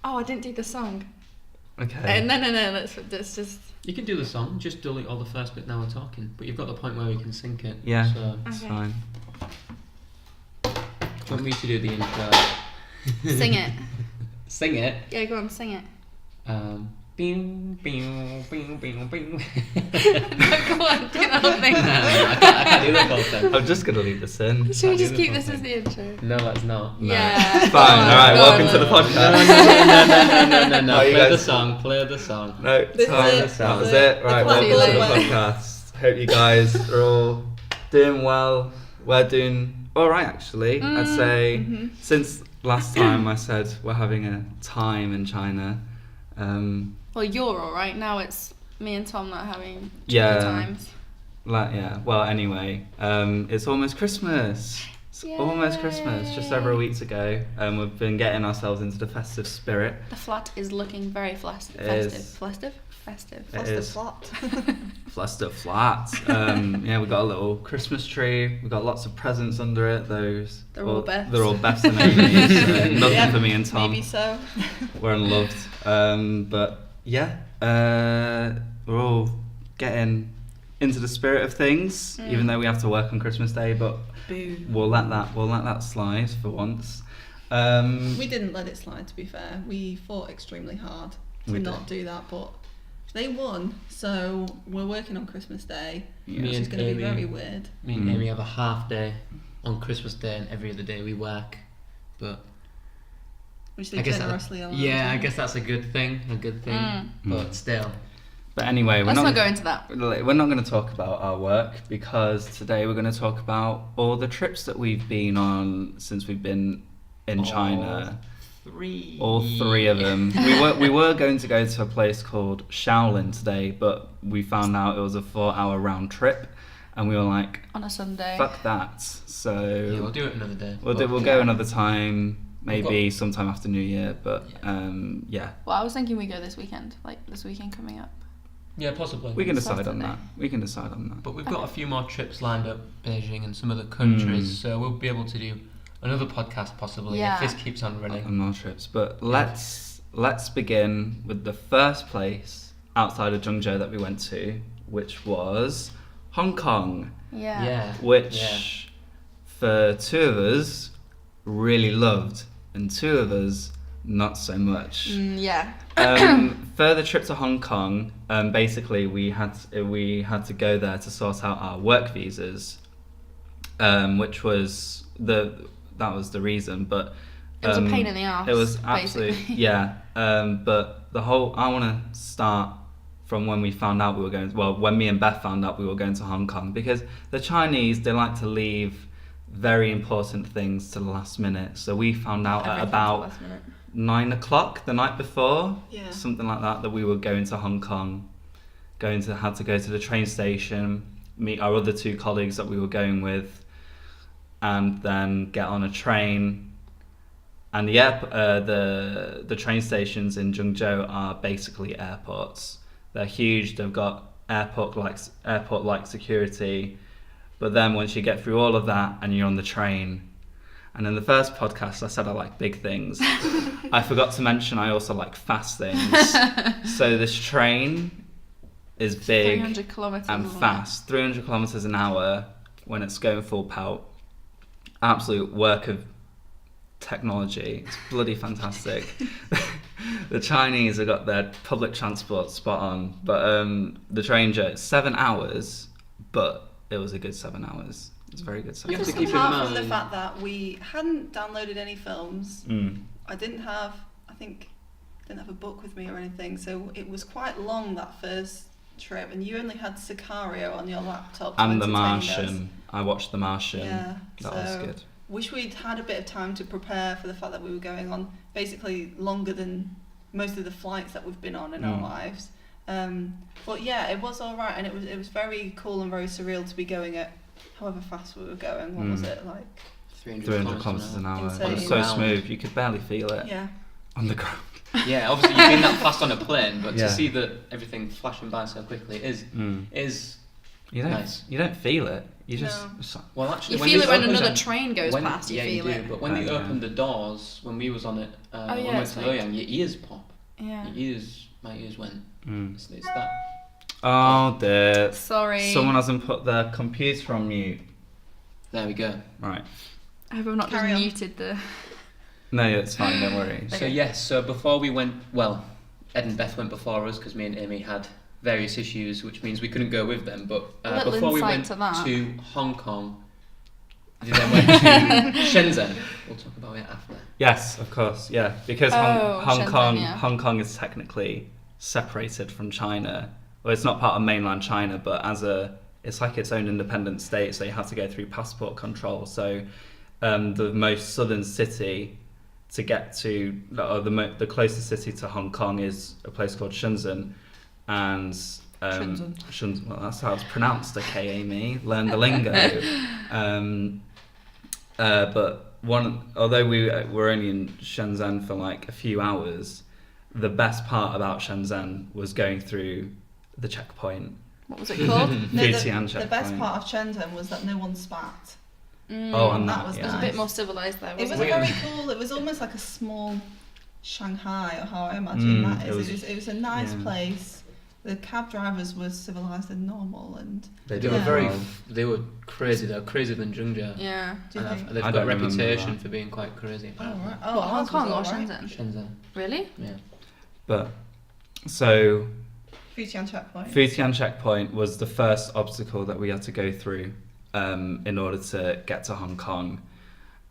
Oh, I didn't do the song. Okay. No. Let's just. You can do the song, just delete all the first bit now we're talking. But you've got the point where we can sync it. Yeah, So, it's Okay. fine. do you want me to do the intro? Sing it. Sing it. Yeah, go on, sing it. Bing, bing, bing, bing, bing. No, go on, do the whole thing. I can't do the whole thing. I'm just gonna leave this in. Should we just do the keep whole this thing. as the intro? No, let's not. No. Yeah. Fine. All right. Go Welcome on. to the podcast. No. Oh, you Play the guys- song. Play the song. No, This fine. is it. That was it. Right. clap Welcome to the away. podcast. Hope you guys are all doing well. We're doing all right, actually. I'd say since last time I said we're having a time in China. Well, you're alright. Now it's me and Tom not having Yeah. tricky times. Well, anyway, it's almost Christmas. It's almost Christmas. Just over a week ago, we've been getting ourselves into the festive spirit. The flat is looking very festive. Festive. It is. Flat. Festive flat. Yeah, we got a little Christmas tree. We got lots of presents under it. Those. They're all Beth's. They're all Beth's and Amy's. Nothing Yeah, for me and Tom. Maybe so. We're unloved. But yeah, we're all getting into the spirit of things, even though we have to work on Christmas Day. But Boo. we'll let that slide for once. We didn't let it slide, to be fair. We fought extremely hard to We not do that, but they won, so we're working on Christmas Day, Yeah. which is and going to be Amy- very weird. Me and Amy have a half day on Christmas Day, and every other day we work. But Which I they guess generously allow. I guess that's a good thing. But still, But anyway, Let's not go into that. We're not going to talk about our work because today we're going to talk about all the trips that we've been on since we've been in China. All three of them. We were going to go to a place called Shaolin today, but we found out it was a 4-hour round trip, and we were like, On a Sunday. "Fuck that!" So yeah, we'll do it another day. we'll go another time, maybe sometime after New Year. But yeah, Well, I was thinking we go this weekend, like this weekend coming up. Yeah, possibly. we can decide on Saturday. that. We can decide on that. But we've got a few more trips lined up, Beijing and some other countries, so we'll be able to do another podcast possibly Yeah. if this keeps on running. On more trips, but let's begin with the first place outside of Zhengzhou that we went to, which was Hong Kong, Yeah. which for two of us really loved, and two of us not so much. Yeah. For the trip to Hong Kong, basically we had to go there to sort out our work visas, which was that was the reason, but It was a pain in the arse. it was absolutely basically. yeah. But I want to start from when we found out we were going. Well, when me and Beth found out we were going to Hong Kong, because the Chinese, they like to leave very important things to the last minute. So we found out at Everything's about last minute. 9 o'clock the night before, Yeah. something like that we were going to Hong Kong, had to go to the train station, meet our other two colleagues that we were going with, and then get on a train. And the train stations in Zhengzhou are basically airports. They're huge. They've got airport-like security. But then once you get through all of that and you're on the train, and in the first podcast I said I like big things. I forgot to mention I also like fast things. So this train is big 300 kilometers. and isn't it? fast, 300 kilometers an hour when it's going full pelt. Absolute work of technology. It's bloody fantastic. The Chinese have got their public transport spot on, but the train journey, 7 hours, but it was a good 7 hours. It's a very good 7 You have hours. to keep in Apart from mind- the fact that we hadn't downloaded any films, I didn't have a book with me or anything, so it was quite long, that first trip, and you only had Sicario on your laptop to And The entertain Martian. I watched The Martian. Yeah, That was so- good. Wish we'd had a bit of time to prepare for the fact that we were going on basically longer than most of the flights that we've been on in our lives. But yeah, it was all right, and it was very cool and very surreal to be going at however fast we were going. What was it like? 300 kilometers an hour. Insane. It was so Round. smooth, you could barely feel it Yeah. on the ground. Yeah, obviously you've been that fast on a plane, but Yeah. to see that everything flashing by so quickly is You don't nice. you don't feel it. You just Well, actually, You when feel they it when opened another them- train goes when, past. You yeah, feel you do. it. But when they Yeah. opened the doors, when we was on it, when we went it's to like- Luoyang, your ears pop. Yeah. My ears went. It's that. Oh dear. Sorry. Someone hasn't put their computer on mute. There we go. Right. I hope I've not Carry just on. muted the. No, it's fine. Don't worry. So yes, so before we went, well, Ed and Beth went before us because me and Amy had various issues, which means we couldn't go with them. But A little before we insight went to that. to Hong Kong, we then went to Shenzhen. We'll talk about it after. Yes, of course. Yeah, because Oh, Hong Shenzhen, Kong, yeah. Hong Kong is technically separated from China. Well, it's not part of mainland China, but it's like its own independent state. So you have to go through passport control. So the most southern city to get to, or the closest city to Hong Kong is a place called Shenzhen, and Shenzhen. Well, that's how it's pronounced. Okay, Amy, learn the lingo. But although we were only in Shenzhen for like a few hours, the best part about Shenzhen was going through the checkpoint. What was it called? No, Futian the best checkpoint. part of Shenzhen was that no one spat. Oh, and that that was It was a nice. bit more civilized there. It was Wasn't it? very cool. It was almost like a small Shanghai, or how I imagine that is. It was a nice place. The cab drivers were civilized and normal, and They Yeah. were very. They were crazy. They were crazier than Zhengzhou. Yeah. do you think? They've I got a don't remember reputation that. for being quite crazy. Oh, Apparently. right. What, Oh, Hong ours was Kong or alright. Shenzhen? Shenzhen. Really? Yeah. But so Futian checkpoint. Futian checkpoint was the first obstacle that we had to go through in order to get to Hong Kong,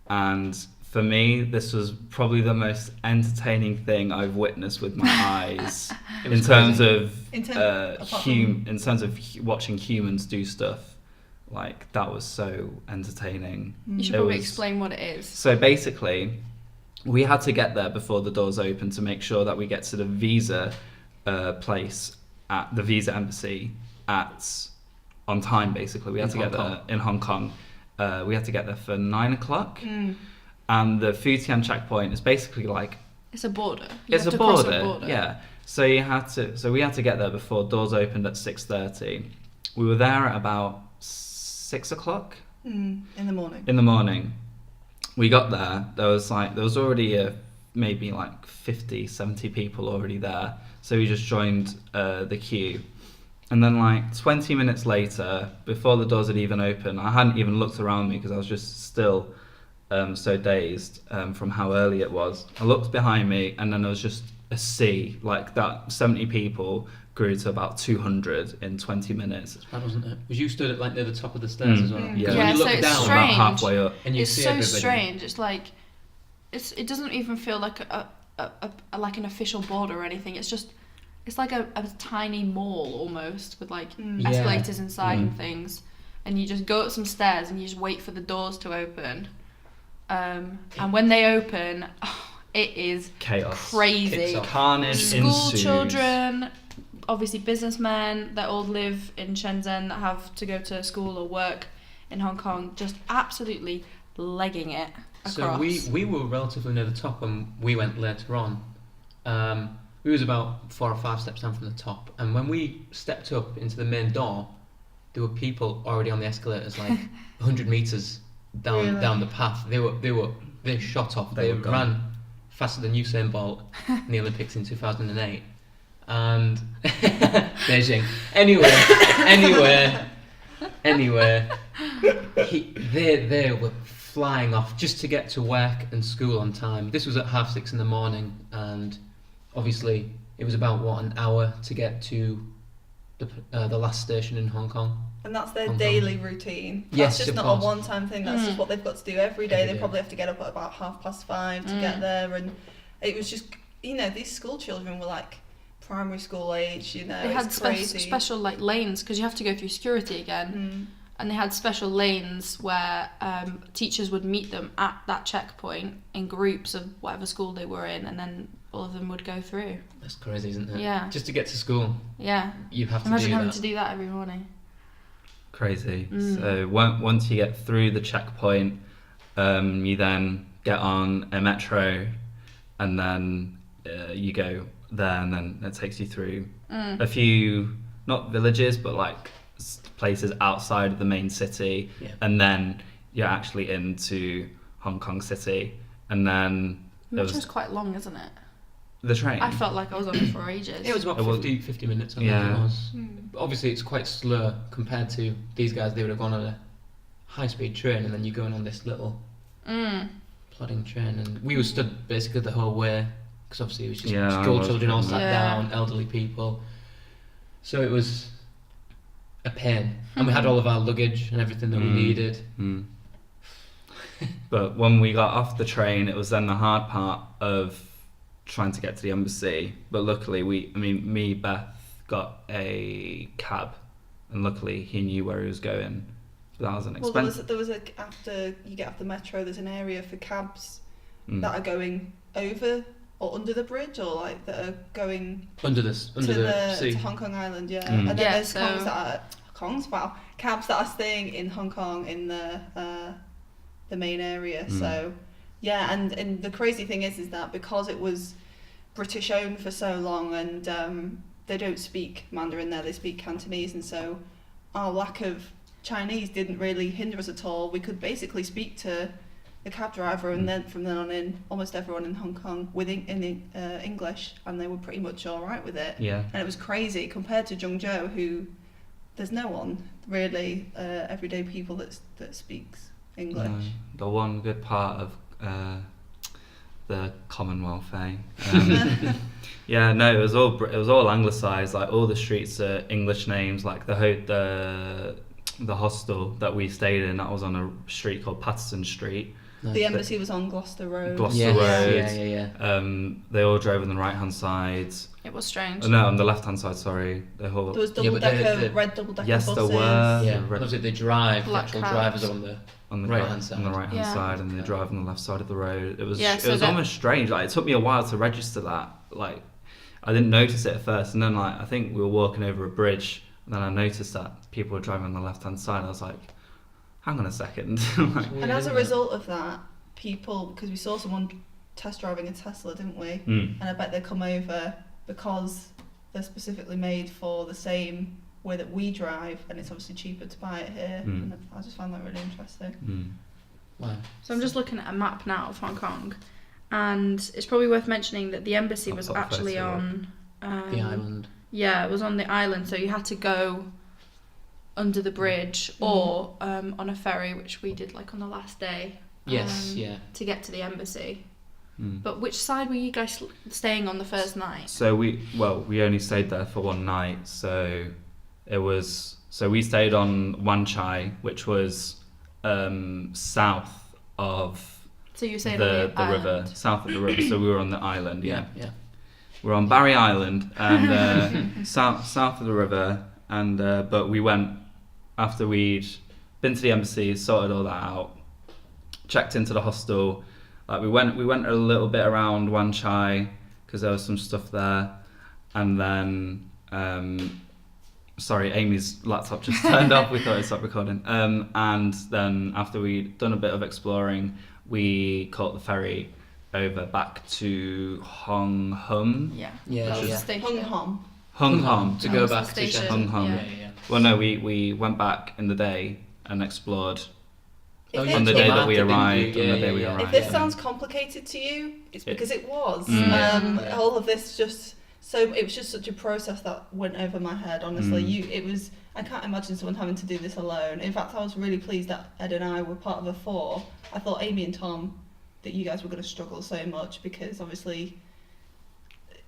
and for me, this was probably the most entertaining thing I've witnessed with my eyes in terms of watching humans do stuff. Like, that was so entertaining. You should It probably was- explain what it is. So basically, we had to get there before the doors opened to make sure that we get to the visa place at the visa embassy on time. Basically, we had to get there in Hong Kong. We had to get there for 9 o'clock. And the Futian checkpoint is basically like It's a border. it's a border, yeah. So we had to get there before doors opened at 6:30. We were there at about 6 o'clock In the morning. in the morning. We got there. There was already maybe like 50, 70 people already there. So we just joined the queue. And then like 20 minutes later, before the doors had even opened, I hadn't even looked around me because I was just still so dazed from how early it was. I looked behind me and then there was just a sea. Like that 70 people grew to about 200 in 20 minutes. That wasn't it? Was you stood at like near the top of the stairs as well? Yeah. So Yeah, when you so look it's down, strange. About halfway up. and you It's see so everybody. strange. It's like it doesn't even feel like like an official border or anything. It's like a tiny mall almost with like Yeah. escalators inside and things, and you just go up some stairs and you just wait for the doors to open. And when they open, it is Chaos. crazy. Kicks off. Carnage School ensues. children, obviously businessmen that all live in Shenzhen that have to go to school or work in Hong Kong, just absolutely legging it across. So we were relatively near the top when we went later on. We was about 4 or 5 steps down from the top, and when we stepped up into the main door, there were people already on the escalators, like 100 meters down the path. They shot off. They were gone. ran faster than Usain Bolt in the Olympics in 2008, and Beijing. Anyway, they were flying off just to get to work and school on time. This was at 6:30 in the morning, and obviously it was about an hour to get to the last station in Hong Kong. And that's their Hong Kong. daily routine. That's Yes, just of not course. a one-time thing. That's just what they've got to do every day. Every They day. probably have to get up at about 5:30 to get there. And it was just, these school children were like primary school age. they had it's crazy. special like lanes because you have to go through security again, and they had special lanes where teachers would meet them at that checkpoint in groups of whatever school they were in, and then all of them would go through. That's crazy, isn't it? Yeah. Just to get to school, Yeah. you have to Imagine do having that. to do that every morning. Crazy. So once you get through the checkpoint, you then get on a metro, and then you go there, and then it takes you through a few, not villages, but like places outside of the main city, and then you're actually into Hong Kong City, and then Which was quite long, isn't it? The train. I felt like I was on it for ages. It was about 50 minutes, I think it was. Obviously, it's quite slow compared to these guys. They would have gone on a high-speed train, and then you're going on this little plodding train. And we were stood basically the whole way, because obviously it was just school children all sat down, elderly people. So it was a pain. And we had all of our luggage and everything that we needed. But when we got off the train, it was then the hard part of trying to get to the embassy. But luckily, Beth got a cab, and luckily he knew where he was going. But that was an expense. Well, there was after you get off the metro, there's an area for cabs that are going over or under the bridge, or like that are going under the sea to Hong Kong Island. And then there's cabs that are staying in Hong Kong in the main area. So and the crazy thing is that because it was British owned for so long, and they don't speak Mandarin there, they speak Cantonese, and so our lack of Chinese didn't really hinder us at all. We could basically speak to the cab driver, and then from then on in, almost everyone in Hong Kong in English, and they were pretty much all right with it. And it was crazy compared to Zhengzhou, who there's no one really everyday people that speaks English. The one good part of the Commonwealth, eh? It was all anglicised. Like all the streets are English names. Like the hostel that we stayed in, that was on a street called Patterson Street. The embassy was on Gloucester Road. Road. They all drove on the right hand side. It was strange. No, on the left hand side. Sorry, there was red double decker yes, buses. There were. Yeah, was it the drive? The actual drivers on the right hand side. On the right hand side, and they drive on the left side of the road. It was almost strange. Like it took me a while to register that. Like I didn't notice it at first, and then I think we were walking over a bridge, and then I noticed that people were driving on the left hand side. I was like, hang on a second. And as a result of that, because we saw someone test driving a Tesla, didn't we? And I bet they come over because they're specifically made for the same way that we drive, and it's obviously cheaper to buy it here. And I just found that really interesting. Wow. So I'm just looking at a map now of Hong Kong, and it's probably worth mentioning that the embassy was actually on the island. Yeah, it was on the island, so you had to go under the bridge or on a ferry, which we did like on the last day. To get to the embassy. But which side were you guys staying on the first night? So we only stayed there for one night. So we stayed on Wan Chai, which was south of the river, south of the river. So we were on the island. Yeah. We're on Barry Island and south of the river, and but we went after we'd been to the embassy, sorted all that out, checked into the hostel. Like we went a little bit around Wan Chai because there was some stuff there, and then sorry, Amy's laptop just turned off. We thought it stopped recording. And then after we'd done a bit of exploring, we caught the ferry over back to Hong Hom. Hong Hom to go back to Hong Hom. Well, no, we went back in the day and explored. On the day that we arrived. If this sounds complicated to you, it's because it was. All of this it was just such a process that went over my head. Honestly, I can't imagine someone having to do this alone. In fact, I was really pleased that Ed and I were part of a 4. I thought Amy and Tom, that you guys were going to struggle so much because obviously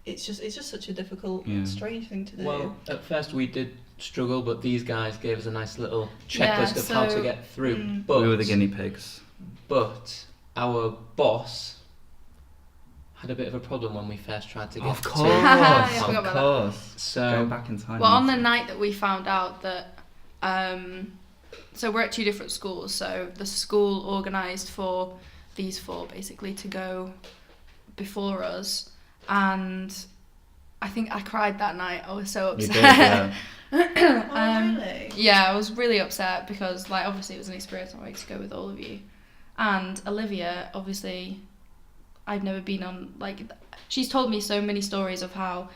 it's just such a difficult, strange thing to do. Well, at first we did struggle, but these guys gave us a nice little checklist of how to get through. But we were the guinea pigs. But our boss had a bit of a problem when we first tried to get of course. So going back in time. Well, on the night that we found out that, so we're at 2 different schools. So the school organised for these 4 basically to go before us, and I think I cried that night. I was so upset. You did, Really? Yeah, I was really upset because obviously it was an experience I wanted to go with all of you. And Olivia, obviously, I've never been on she's told me so many stories of how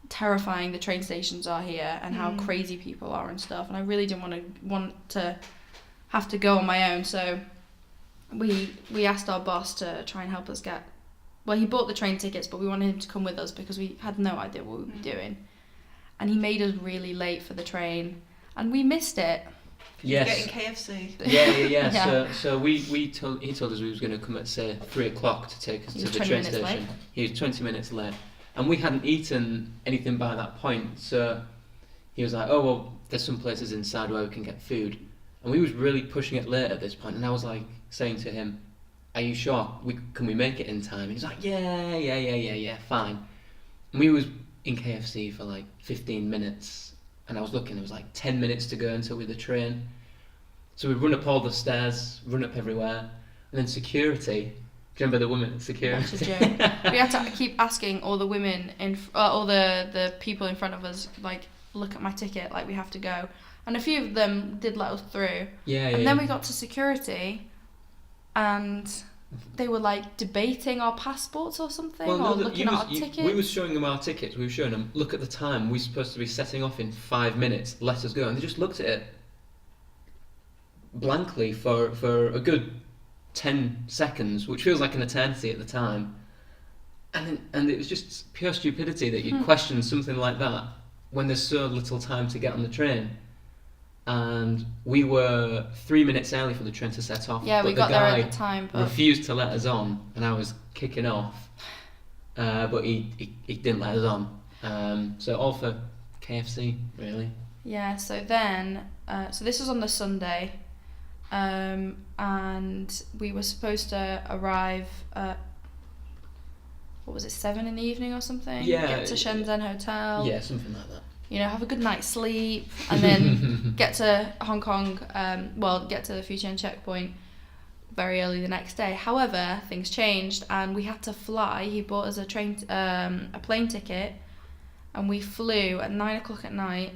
terrifying the train stations are here and how crazy people are and stuff, and I really didn't want to have to go on my own. So we asked our boss to try and help us get. Well, he bought the train tickets, but we wanted him to come with us because we had no idea what we were doing, and he made us really late for the train, and we missed it. Yes. Getting KFC. Yeah. So he told us we was going to come at say 3:00 to take us to the train station. Late. He was 20 minutes late, and we hadn't eaten anything by that point. So he was like, "Oh well, there's some places inside where we can get food," and we was really pushing it late at this point. And I was like saying to him, "Are you sure? Can we make it in time?" And he's like, "Yeah, fine." And we was in KFC for like 15 minutes. And I was looking, it was like 10 minutes to go until we had the train. So we run up all the stairs, run up everywhere, and then security. Do you remember the woman at security? That's a joke. We had to keep asking all the women all the people in front of us, like, look at my ticket, like we have to go. And a few of them did let us through. And then we got to security, and they were like debating our passports or something, looking at our tickets. We was showing them our tickets. We were showing them, look at the time. We're supposed to be setting off in 5 minutes. Let us go. And they just looked at it blankly for a good 10 seconds, which feels like an eternity at the time. And it was just pure stupidity that you'd question something like that when there's so little time to get on the train. And we were 3 minutes early for the train to set off. Yeah, but we got there at the time, but refused to let us on, and I was kicking off. But he didn't let us on. So all for KFC, really. Yeah. So then, so this was on the Sunday, and we were supposed to arrive at, what was it, 7 in the evening or something? Yeah. Get to Shenzhen Hotel. Yeah, something like that. You know, have a good night's sleep, and then get to Hong Kong, get to the Fujian checkpoint very early the next day. However, things changed, and we had to fly. He bought us a plane ticket, and we flew at 9:00 at night.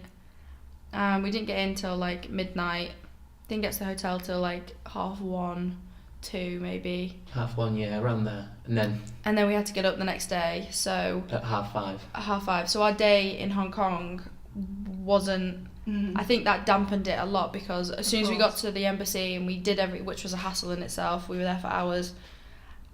We didn't get in till like midnight. Didn't get to the hotel till like 1:30, 2 maybe. 1:30, yeah, around there. And then we had to get up the next day, so at 5:30. At 5:30. So our day in Hong Kong wasn't. I think that dampened it a lot, because as soon as we got to the embassy and we did which was a hassle in itself, we were there for hours.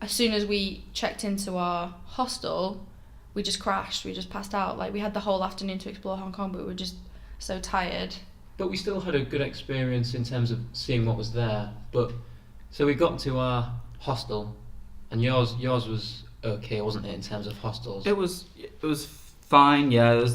As soon as we checked into our hostel, we just crashed. We just passed out. Like, we had the whole afternoon to explore Hong Kong, but we were just so tired. But we still had a good experience in terms of seeing what was there. But so we got to our hostel, and yours was okay, wasn't it, in terms of hostels? It was fine. Yeah, it was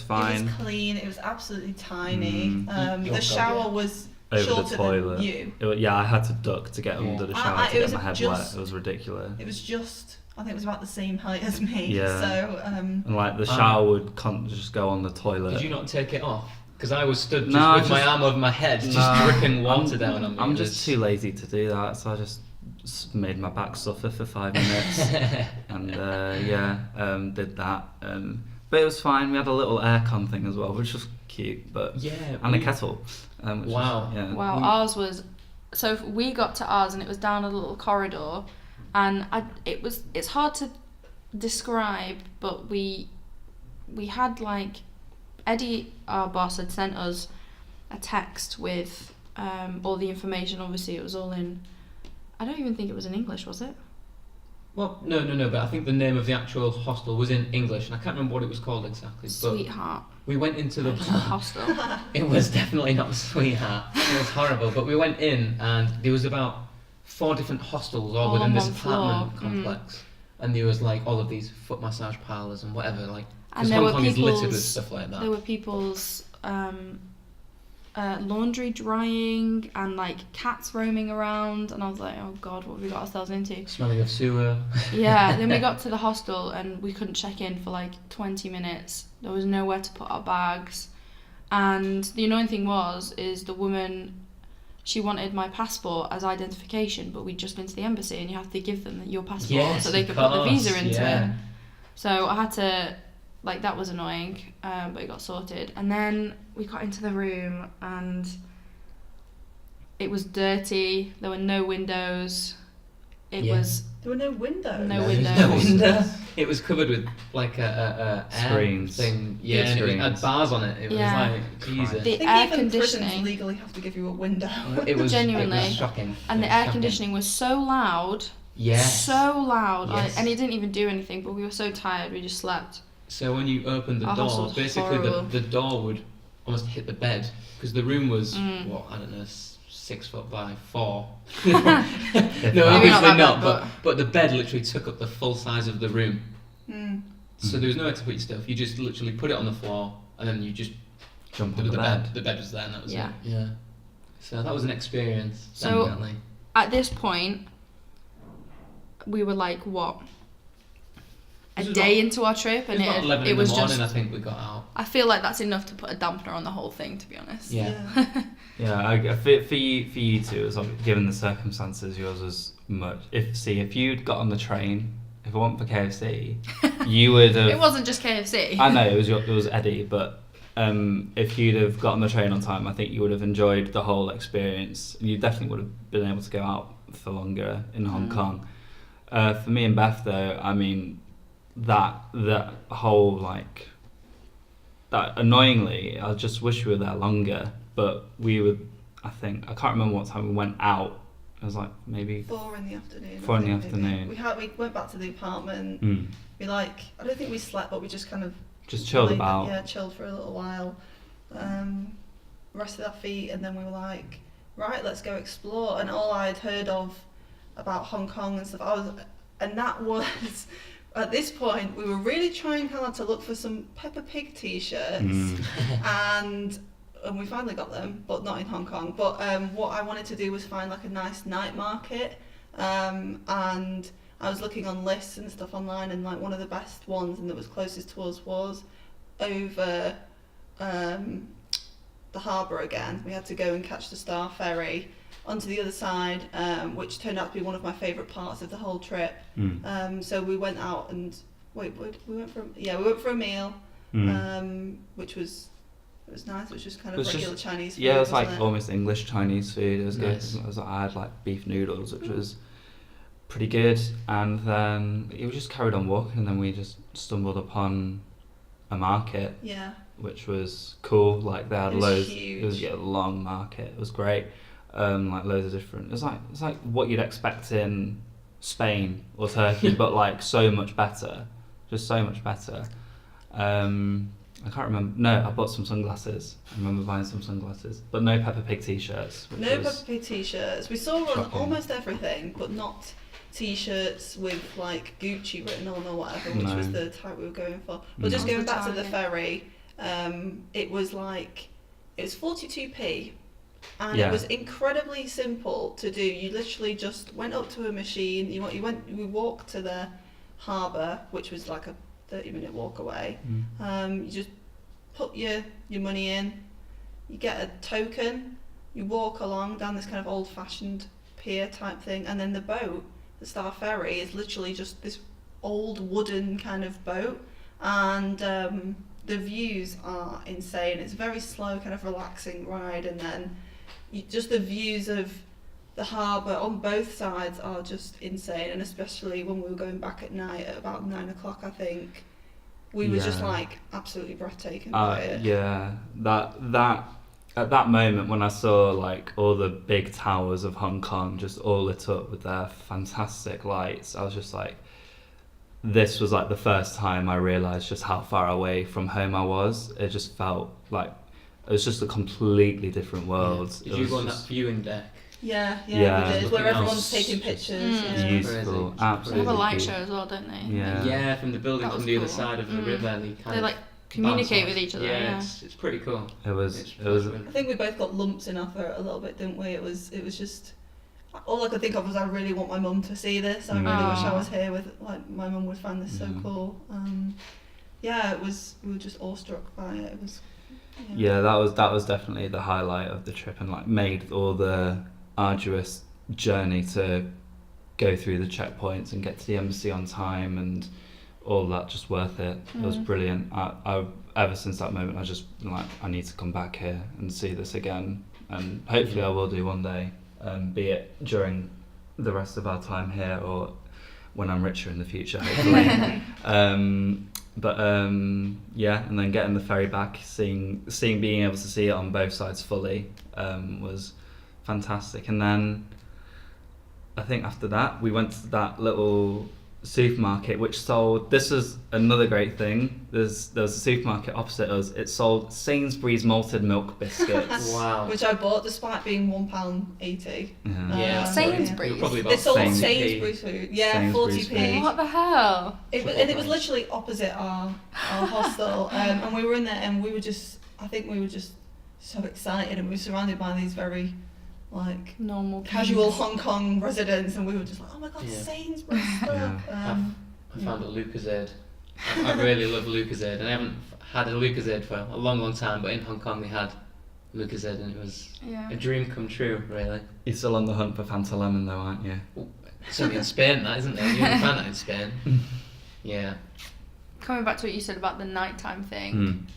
fine. It was clean. It was absolutely tiny. The shower was over shorter the toilet. than you. I had to duck to get under the shower to get my head wet. It was ridiculous. It was just, I think it was about the same height as me. Yeah. So and like the shower would just go on the toilet. Did you not take it off? Because I was stood with my arm over my head, just dripping water down on me. I'm just too lazy to do that, so I just made my back suffer for 5 minutes, and did that. But it was fine. We had a little aircon thing as well, which was cute. But a kettle. Wow. Ours was. So we got to ours, and it was down a little corridor, and it's hard to describe, but we had like. Eddie, our boss, had sent us a text with all the information. Obviously, it was all in. I don't even think it was in English, was it? Well, no. But I think the name of the actual hostel was in English, and I can't remember what it was called exactly. Sweetheart. But we went into the hostel. It was definitely not Sweetheart. It was horrible. But we went in, and there was about 4 different hostels all within this apartment complex, and there was like all of these foot massage parlours and whatever, like. And there Hong Kong is littered with stuff like that. There were people's laundry drying and like cats roaming around, and I was like, oh god, what have we got ourselves into? Smelling of sewer. Yeah, then we got to the hostel and we couldn't check in for like 20 minutes. There was nowhere to put our bags, and the annoying thing is the woman, she wanted my passport as identification, but we'd just been to the embassy and you have to give them your passport so they could put the visa into it. So I had to. Like, that was annoying, but it got sorted. And then we got into the room, and it was dirty. There were no windows. It was There were no windows. No No windows. window. It was covered with like a air Screens. thing. Yeah, and it had bars on it. It Yeah. was like Jesus. The I think air even conditioning. prisons legally have to give you a window. It was Genuinely. It was shocking. And It the was air shocking. conditioning was so loud. Yes. So loud. Yes. And it didn't even do anything, but we were so tired, we just slept. So when you opened the Our hostel door, was basically horrible. the door would almost hit the bed because the room was Mm. what, I don't know, 6 foot by 4. If No, that. Maybe obviously not that not. bad, But the bed literally took up the full size of the room. Mm. So there was nowhere to put your stuff. You just literally put it on the floor, and then you just Jump there on was the the bed. bed. The bed was there, and that was Yeah. it. Yeah. So that was an experience. So- Definitely. At this point, we were like, what? A This was day about- into our trip, It and was about 11 it in was the morning, just. I think we got out. I feel like that's enough to put a dampener on the whole thing, to be honest. Yeah. Yeah, for you two, it was obviously, given the circumstances, yours was much. If you'd got on the train, if it wasn't for KFC, you would have. It wasn't just KFC. I know it was Eddie, but if you'd have got on the train on time, I think you would have enjoyed the whole experience. You definitely would have been able to go out for longer in Hong Kong. For me and Beth, though, I mean, that whole like that annoyingly, I just wish we were there longer. But we would, I can't remember what time we went out. It was like maybe 4 in the afternoon. 4 in the I think, maybe. afternoon. We went back to the apartment. Mm. We I don't think we slept, but we just kind of Just chilled laid- about. Yeah, chilled for a little while. Rested our feet, and then we were like, right, let's go explore. And all I'd heard of about Hong Kong and stuff, that was at this point we were really trying hard to look for some Peppa Pig t-shirts. Mm. and we finally got them, but not in Hong Kong. But what I wanted to do was find like a nice night market, and I was looking on lists and stuff online, and like one of the best ones and that was closest to us was over the harbour again. We had to go and catch the Star Ferry onto the other side, which turned out to be one of my favourite parts of the whole trip. Mm. So we went out and we went for a meal, Mm. which was nice. It was just kind It of was just- regular Chinese food. Yeah, it was wasn't like it? almost English Chinese food. It was good. Nice. I had like beef noodles, which was pretty good. And then we just carried on walking, and then we just stumbled upon a market, Yeah. which was cool. Like they had It was loads. huge. It was a long market. It was great. Like loads of different. It's like what you'd expect in Spain or Turkey, but like so much better. Just so much better. I can't remember. No, I bought some sunglasses. I remember buying some sunglasses, but no Peppa Pig t-shirts. Which No was, Peppa Pig t-shirts. We saw on shocking. almost everything, but not t-shirts with like Gucci written on or whatever, which No. was the type we were going for. But No. just going That back was to the the target. ferry, it was 42p, and Yeah. it was incredibly simple to do. You literally just went up to a machine. We walked to the harbour, which was like a 30-minute walk away. Mm. You just put your money in, you get a token, you walk along down this kind of old-fashioned pier type thing, and then the boat, the Star Ferry, is literally just this old wooden kind of boat, and the views are insane. It's a very slow, kind of relaxing ride, and then just the views of the harbour on both sides are just insane, and especially when we were going back at night at about 9 o'clock, I think. We were just Yeah. like absolutely breathtaking by it. Yeah, that at that moment when I saw like all the big towers of Hong Kong just all lit up with their fantastic lights, I was just like, this was like the first time I realised just how far away from home I was. It just felt like it was just a completely different world. Did It you was go on just that viewing deck? Yeah, Yeah. we did. Looking Where out. everyone's taking pictures. Mm. Yeah. beautiful, Crazy. They absolutely. have a light cool. show as well, don't they? Yeah. Yeah, from the building That from was the other cool. side of the Mm. river. They kind They of like communicate bounce with each other. off. Yeah. It's pretty cool. It was It's I think we both got lumps in our throat a little bit, didn't we? It was just all I could think of was I really want my mum to see this. I really wish I was here with like my mum would find this so cool. Yeah, we were just awestruck by it. It was Yeah, that was definitely the highlight of the trip, and like made all the arduous journey to go through the checkpoints and get to the embassy on time and all that just worth it. It was brilliant. I ever since that moment I just like I need to come back here and see this again, and hopefully I will do one day, be it during the rest of our time here or when I'm richer in the future, hopefully. Yeah, and then getting the ferry back, being able to see it on both sides fully was fantastic. And then I think after that we went to that little supermarket which sold, this was another great thing, there was a supermarket opposite us, it sold Sainsbury's malted milk biscuits. Wow. Which I bought despite being £1.80. Yeah. Sainsbury's? Probably They about sold 40p. Sainsbury's food. Yeah, Sainsbury's 40p. food. What the hell? It was literally opposite our hostel, and we were in there, and we were just so excited, and we were surrounded by these very like Normal casual people. Hong Kong residents, and we were just like, oh my god, Yeah. Sainsbury's stuff. I found a Lucozade. I really love Lucozade, and I haven't had a Lucozade for a long, long time. But in Hong Kong, they had Lucozade, and it was a dream come true, really. You're still on the hunt for Fanta Lemon though, aren't you? It's only in Spain, that isn't it? You can find that in Spain. Yeah. Coming back to what you said about the nighttime thing,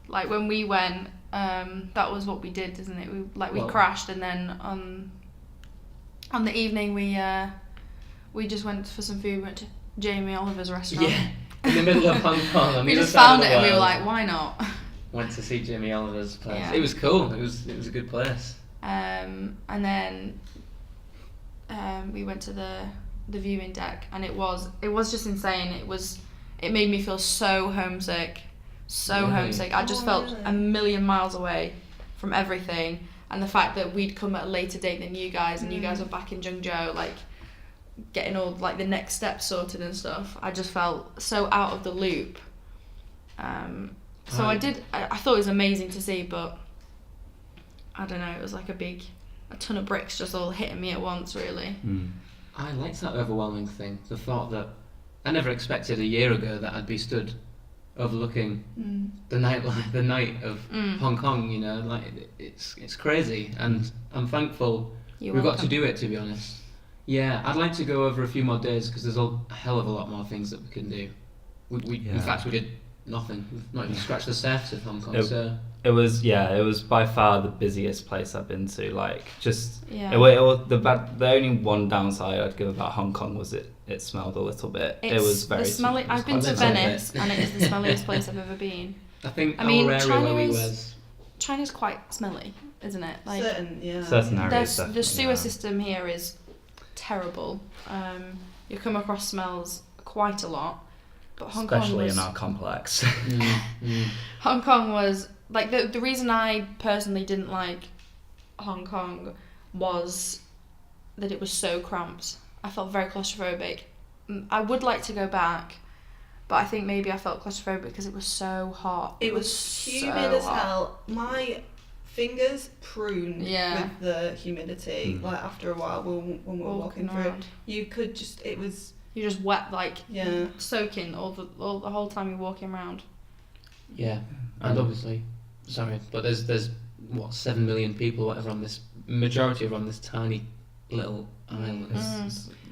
like when we went, that was what we did, isn't it? We crashed, and then on the evening we just went for some food. We went to Jamie Oliver's restaurant. Yeah. In the middle of Hong Kong. On We the just other side found of it, the and we were world. like, why not? Went to see Jamie Oliver's place. Yeah. It was cool. It was a good place. And then we went to the viewing deck, and it was just insane. It made me feel so homesick, Really? homesick. I just felt really? a million miles away from everything, and the fact that we'd come at a later date than you guys, and you guys were back in Zhengzhou, like getting all like the next steps sorted and stuff. I just felt so out of the loop. So I thought it was amazing to see, but I don't know, it was like a ton of bricks just all hitting me at once, really. I liked that overwhelming thing. The thought that I never expected a year ago that I'd be stood overlooking the night of Hong Kong. You know, like it's crazy, and I'm thankful we've got to do it. To be honest, yeah, I'd like to go over a few more days because there's a hell of a lot more things that we can do. In fact, we did nothing. We've not even scratched the surface of Hong Kong. It was by far the busiest place I've been to. Like, just the only one downside I'd give about Hong Kong was it smelled a little bit. It was very smelly. I've been to Venice, and it is the smelliest place I've ever been. I think our area where we was. China's quite smelly, isn't it? Like certain areas. The sewer system here is terrible. You come across smells quite a lot, but Hong Kong especially was, in our complex. Hong Kong was like the reason I personally didn't like Hong Kong was that it was so cramped. I felt very claustrophobic. I would like to go back, but I think maybe I felt claustrophobic because it was so hot. It was humid as hell. My fingers pruned with the humidity. Like after a while, when we were walking through, you could just you're just wet, like soaking all the whole time you're walking around. Yeah, and obviously, sorry, but there's what 7 million people, or whatever, on this majority are on this tiny little island.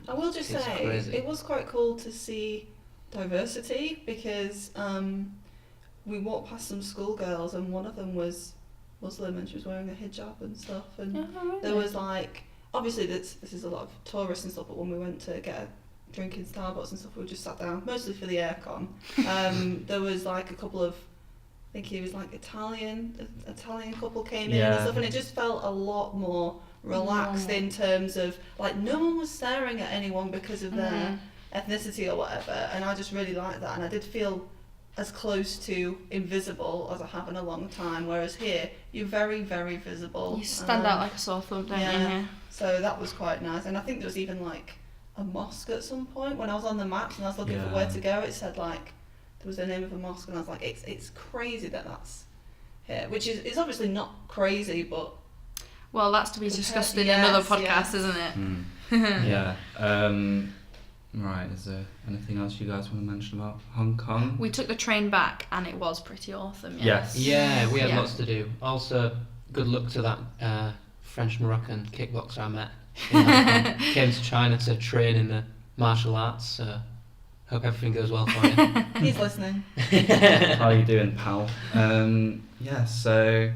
I will just say crazy. It was quite cool to see diversity because we walked past some schoolgirls and one of them was Muslim and she was wearing a hijab and stuff, and there was like, obviously this is a lot of tourists and stuff, but when we went to get a drink in Starbucks and stuff, we just sat down mostly for the aircon. There was like a couple of, I think he was like Italian couple came in and stuff, and it just felt a lot more relaxed in terms of like no one was staring at anyone because of their ethnicity or whatever, and I just really liked that, and I did feel as close to invisible as I have in a long time, whereas here you're very, very visible. You stand out like a sore thumb, don't you? So that was quite nice, and I think there was even like a mosque at some point when I was on the maps and I was looking for where to go. It said like there was the name of a mosque, and I was like, it's crazy that's here, which is obviously not crazy, but well, that's to be discussed in another podcast, isn't it? Right, is there anything else you guys want to mention about Hong Kong? We took the train back and it was pretty awesome. Yes. Yeah, we had lots to do. Also, good luck to that French-Moroccan kickboxer I met in Hong Kong. Came to China to train in the martial arts, so hope everything goes well for you. He's listening. How are you doing, pal? So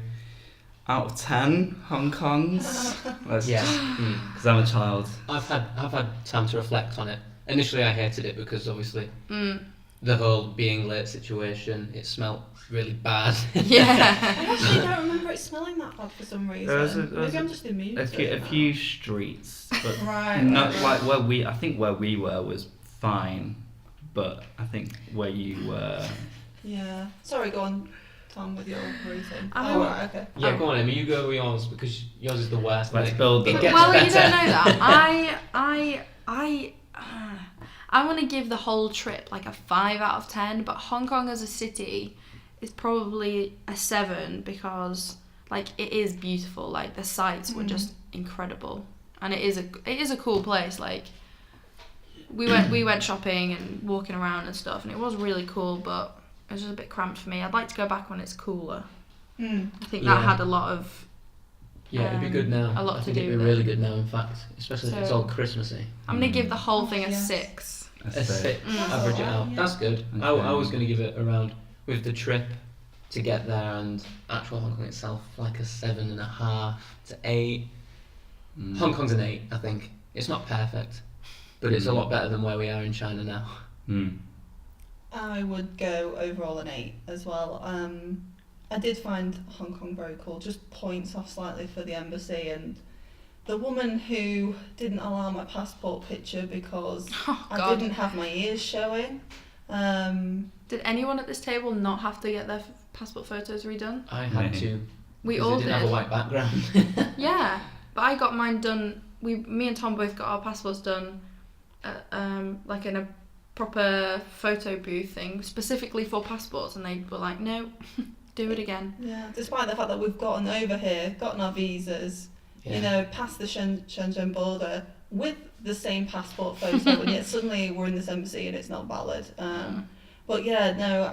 out of 10 Hong Kongs, because I'm a child. I've had time to reflect on it, initially I hated it because obviously the whole being late situation, it smelled really bad. Yeah. I actually don't remember it smelling that bad for some reason. Maybe I'm just immune to it. A few streets, but right. like where we were was fine, but I think where you were. Yeah. Sorry, go on, Tom, with your reason. Right, okay. Yeah, go on, Emma. You go with yours because yours is the worst. Let's build it it. gets Well, better. you don't know that. I want to give the whole trip like a 5 out of 10, but Hong Kong as a city is probably a 7 because like it is beautiful. Like the sights were just incredible, and it is a cool place. Like we went shopping and walking around and stuff, and it was really cool, but it was just a bit cramped for me. I'd like to go back when it's cooler. I think that had a lot of it'd be good now. a lot I to think do it'd be with really good now, in fact, especially if it's So- all Christmassy. I'm gonna give the whole thing a yes. 6. A 6, Mm. average it That's out. alright, yeah. That's good. I Okay. was going to give it around, with the trip to get there and actual Hong Kong itself, like a 7.5 to 8. Hong Kong's an 8, I think. It's not perfect, but it's a lot better than where we are in China now. I would go overall an 8 as well. I did find Hong Kong very cool, just points off slightly for the embassy and the woman who didn't allow my passport picture because I God. didn't have my ears showing. Did anyone at this table not have to get their passport photos redone? I had Maybe. to. We because all it didn't have a did. white background. Yeah, but I got mine done. Me and Tom both got our passports done, like in a proper photo booth thing specifically for passports, and they were like, "No, do it again." Yeah, despite the fact that we've gotten over here, gotten our visas, you know, past the Shenzhen border with the same passport photo, and yet suddenly we're in this embassy and it's not valid. But yeah, no,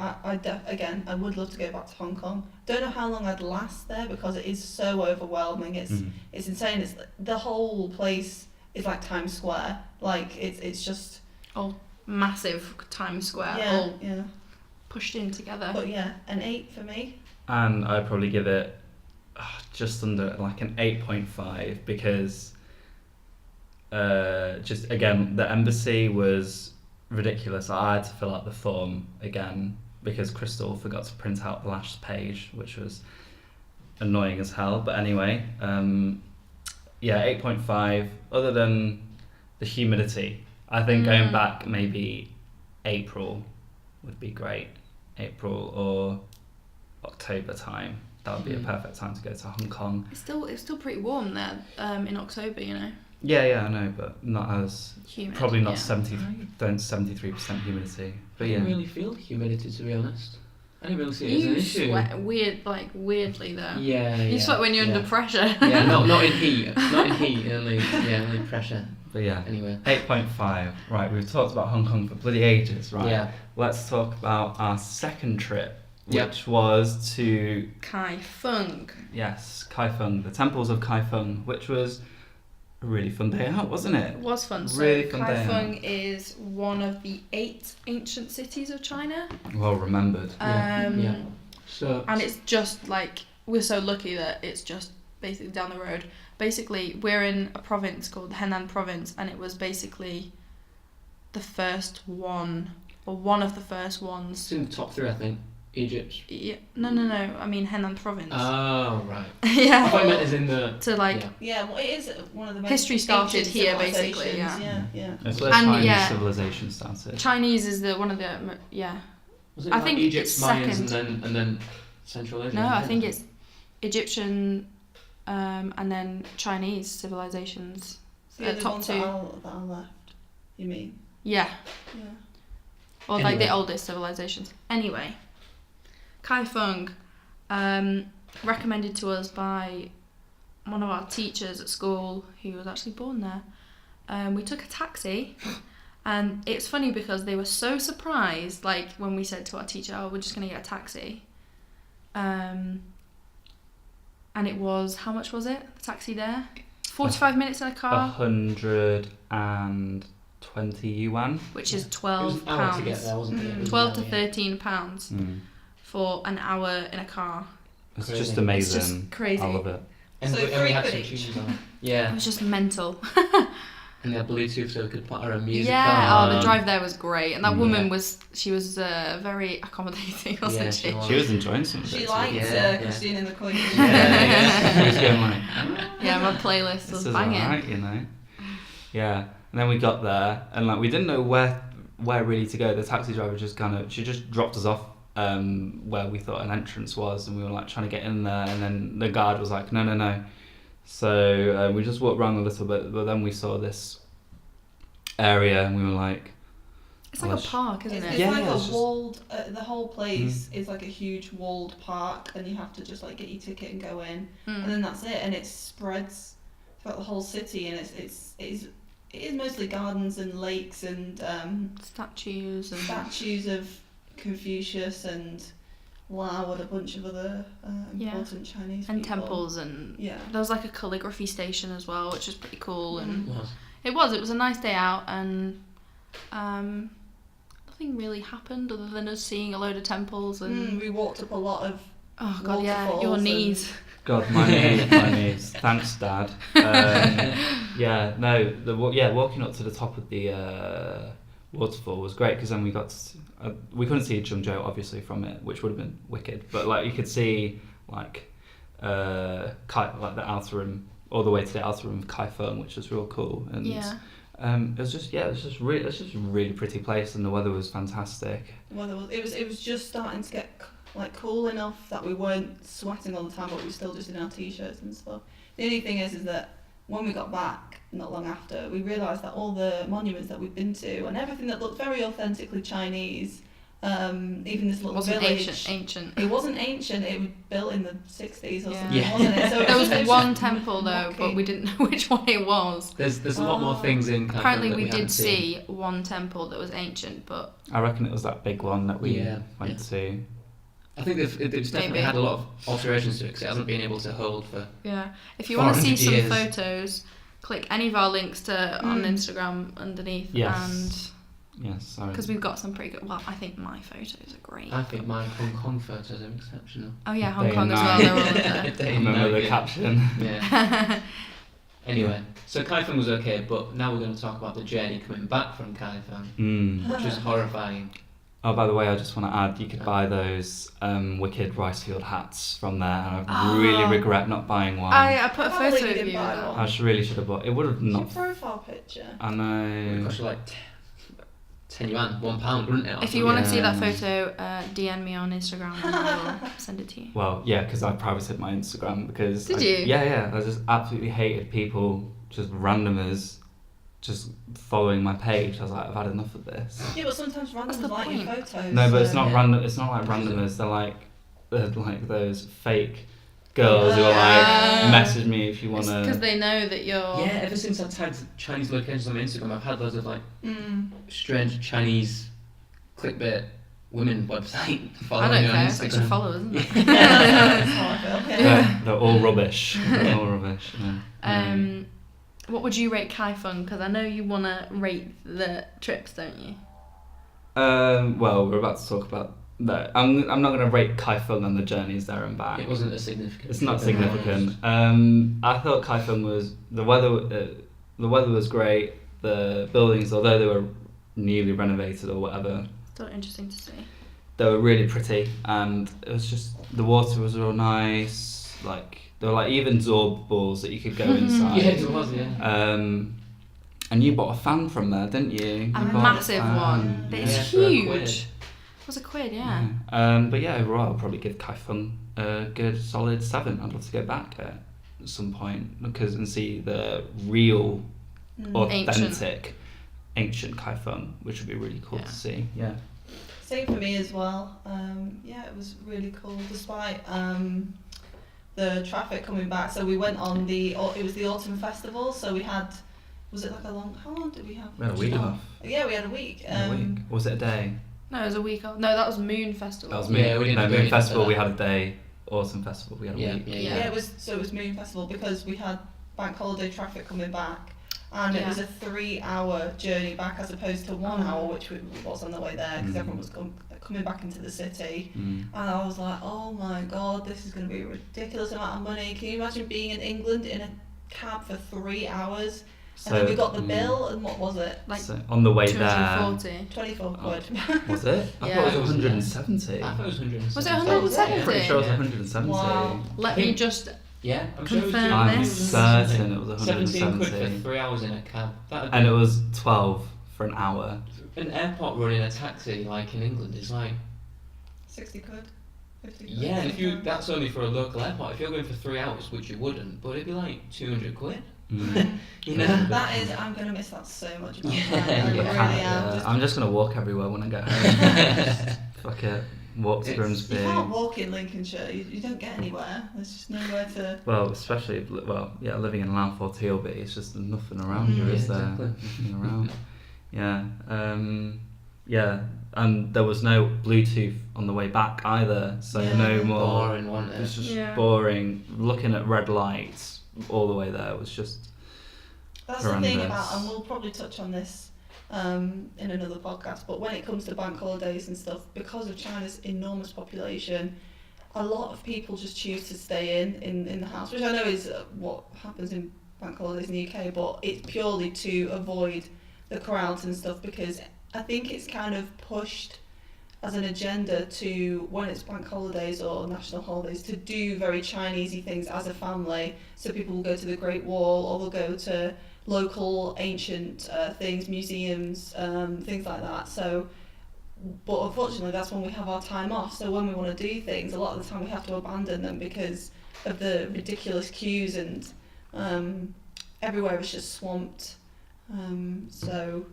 again, I would love to go back to Hong Kong. Don't know how long I'd last there because it is so overwhelming. It's insane. It's the whole place is like Times Square. Like it's just Massive Times Square, all pushed in together. But yeah, an 8 for me. And I'd probably give it just under like an 8.5 because just again the embassy was ridiculous. I had to fill out the form again because Crystal forgot to print out the last page, which was annoying as hell. But anyway, 8.5. Other than the humidity, I think going back maybe April would be great. April or October time. That would be a perfect time to go to Hong Kong. It's still pretty warm there in October, you know. Yeah, I know, but not as Humid. probably not yeah. 73% humidity. But I yeah, didn't really feel humidity, to be honest. I didn't really see it as You an issue. sweat weirdly though. Yeah, You sweat when you're under pressure. Yeah, not in heat. Not in heat, only pressure. but yeah. Anyway. 8.5. Right, we've talked about Hong Kong for bloody ages, right? Yeah. Let's talk about our second trip, Yep. which was to Kaifeng. Kaifeng, the temples of Kaifeng, which was a really fun day out, wasn't it? It was fun. Really So fun day out. Kaifeng is one of the 8 ancient cities of China. Well remembered. Yeah. So And it's just like, we're so lucky that it's just basically down the road. Basically, we're in a province called Henan province, and it was basically the first one, or one of the first it's ones. in the top 3, I think. Egypt. Yeah, no. I mean Henan province. Oh, right. I Yeah. thought you meant as in the... To like, Yeah. Yeah, well, it is one of the most History started ancient here, basically, civilizations. Yeah. It's where And, Chinese yeah. civilization started. Chinese is one of the Was it I like think Egypt, it's Mayans, second. and then Central Asia? No, I think it's Egyptian, and then Chinese civilizations. The other Top ones 2. that are left, you mean? Yeah, Yeah. or like the Anyway. oldest civilizations. Anyway, Kaifeng, recommended to us by one of our teachers at school who was actually born there. We took a taxi, and it's funny because they were so surprised, like when we said to our teacher, "Oh, we're just gonna get a taxi," and it was, how much was it? The taxi there, 45 minutes in a car, 120 yuan. which is It was £12. an hour to get there, wasn't it? It was 12 an to hour, £13 for an hour in a car. It's Crazy. just amazing. It's just crazy. I love it. And So we had some free cheese on. It Yeah. was just mental. And they had Bluetooth so we could put our own music Yeah, on. the drive there was great. And that Yeah. woman was very accommodating, wasn't Yeah, she? she She was enjoying some of it. She too. liked Yeah. Christine and the Queen. Yeah. She was going like, Yeah, my playlist this was is banging. alright, you know. Yeah, and then we got there, and like we didn't know where really to go. The taxi driver she just dropped us off where we thought an entrance was, and we were like trying to get in there, and then the guard was like, no. So we just walked around a little bit, but then we saw this area, and we were like, It's like a park, isn't It's it? Yeah, like it's a just- walled. The whole place is like a huge walled park, and you have to just like get your ticket and go in, and then that's it. And it spreads throughout the whole city, and it is mostly gardens and lakes and Statues and statues of Confucius and Lao and a bunch of other important Chinese and people. temples, and Yeah. there was like a calligraphy station as well, which is pretty cool. And Was. it was a nice day out, and nothing really happened other than us seeing a load of temples and We walked up a lot of oh god, yeah, waterfalls your and- knees. God, my knees. Thanks, Dad. Walking up to the top of the waterfall was great because then we got we couldn't see Zhengzhou obviously from it, which would have been wicked. But like you could see like the outer rim all the way to the outer rim of Kaifeng, which was real cool. And it was just a really pretty place, and the weather was fantastic. It was just starting to get like cool enough that we weren't sweating all the time, but we were still just in our t-shirts and stuff. The only thing is that when we got back, not long after, we realised that all the monuments that we'd been to and everything that looked very authentically Chinese, even this little Wasn't village. ancient. It wasn't ancient. It was built in the 60s or Yeah. something, Yeah. wasn't it? So There was it just one temple though, but mocking. we didn't know which one it was. There's a lot more things in Kaifeng Apparently that we hadn't did seen. see one temple that was ancient, but I reckon it was that big one that we Yeah, went to. I think it's definitely Maybe. had a lot of alterations to it because it hasn't been able to hold for. yeah. If you want to see 400 some years. photos, click any of our links to on Instagram underneath, Yes. Yes, sorry. because we've got some pretty good. Well, I think my photos are great. I think my Hong Kong photos are exceptional. Oh yeah, Hong Day Kong and as well. night. They're all up there. Day and Remember night, the yeah. caption? Yeah. Anyway, so Kaifeng was okay, but now we're going to talk about the journey coming back from Kaifeng, which was horrifying. Oh, by the way, I just want to add, you could buy those wicked rice field hats from there, and I really regret not buying one. I put a Can't believe photo you of didn't you. buy in it. one. I really should have bought. It would have It's your not. profile picture. I It know. cost you like 10 yuan, £1, wouldn't it? or If you something? want to see that Yeah. photo, DM me on Instagram and I will send it to you. Well, yeah, because I privated my Instagram because. Did you? Yeah. I just absolutely hated people, just randomers, just following my page. I was like, I've had enough of this. Yeah, but sometimes What's randoms the like your point? photos. No, but it's not Yeah. random. It's not like randomers. They're like those fake girls who are like, Yeah. message me if you Because wanna. they know that you're. Yeah, ever since I tagged Chinese locations on my Instagram, I've had loads of like Mm. strange Chinese clickbait women website I following don't me on care. It's your Instagram. followers, isn't it? That's how I feel. Yeah. They're all rubbish. They're all rubbish. Yeah. What would you rate Kaifeng? Because I know you want to rate the trips, don't you? Well, we're about to talk about that. I'm not going to rate Kaifeng and the journeys there and back. It wasn't a significant. It's not trip, significant. I thought Kaifeng was the weather. The weather was great. The buildings, although they were newly renovated or whatever, Still interesting to see. they were really pretty, and it was just the water was real nice. Like there were like even Zorb balls that you could go inside. Yeah, it was, yeah. And you bought a fan from there, didn't you? You A bought massive fan. one. It's Yeah, for a huge. quid. It was a quid, yeah. But yeah, overall, I'll probably give Kaifeng a good solid 7. I'd love to go back at some point and see the real, authentic, ancient Kaifeng, which would be really cool to see. Yeah. Same for me as well. Yeah, it was really cool despite the traffic coming back. So we went on it was the autumn festival. So we had, was it like how long did we have? We had a week off. Yeah, we had a week. A week. Or was it a day? No, it was a week off. No, that was Moon Festival. That was Yeah, Moon. we didn't No, do Moon anything Festival for we that. had a day. Autumn Festival we had a Yeah, week. yeah, Yeah, yeah. it was Moon Festival because we had bank holiday traffic coming back, and it was a 3-hour journey back as opposed to 1 hour, which was on the way there because everyone was coming back into the city. And I was like, oh my god, this is going to be a ridiculous amount of money. Can you imagine being in England in a cab for 3 hours So, and then we got the bill, and what was it? Like so on the way there, 240. 24 quid. was it? I Yeah. thought it was 170. I thought it was 170. Was it 170? I'm pretty sure it was Yeah. 170. Wow. Let me just Yeah, I'm sure it was confirm I'm this. certain it was 17 quid 170. for 3 hours in a cab. That'd And be- it was 12 for an hour. an airport running a taxi like in England is like 60 quid. 50 quid. yeah, and if you sometimes. that's only for a local airport. If you're going for 3 hours, which you wouldn't, but it'd be like 200 quid. Mm. You know. That is, I'm going to miss that so much. About Yeah, that. I yeah. really am. Just, I'm just gonna walk everywhere when I get home. Fuck it, walk to It's- Grimsby. you can't walk in Lincolnshire. You don't get anywhere. There's just nowhere to. Well, especially living in Lamford Tilby, it's just nothing around here, Yeah, is there? exactly. Nothing around. Yeah, and there was no Bluetooth on the way back either, so Yeah. no more. Boring, wasn't It was it? just Yeah. boring. Looking at red lights all the way there was just. That's the thing Horrendous. about, and we'll probably touch on this in another podcast, but when it comes to bank holidays and stuff, because of China's enormous population, a lot of people just choose to stay in the house, which I know is what happens in bank holidays in the UK, but it's purely to avoid the crowds and stuff, because I think it's kind of pushed as an agenda to, when it's bank holidays or national holidays, to do very Chinesey things as a family. So people will go to the Great Wall, or they'll go to local ancient things, museums, things like that. So, but unfortunately that's when we have our time off. So when we want to do things, a lot of the time we have to abandon them because of the ridiculous queues, and everywhere is just swamped. So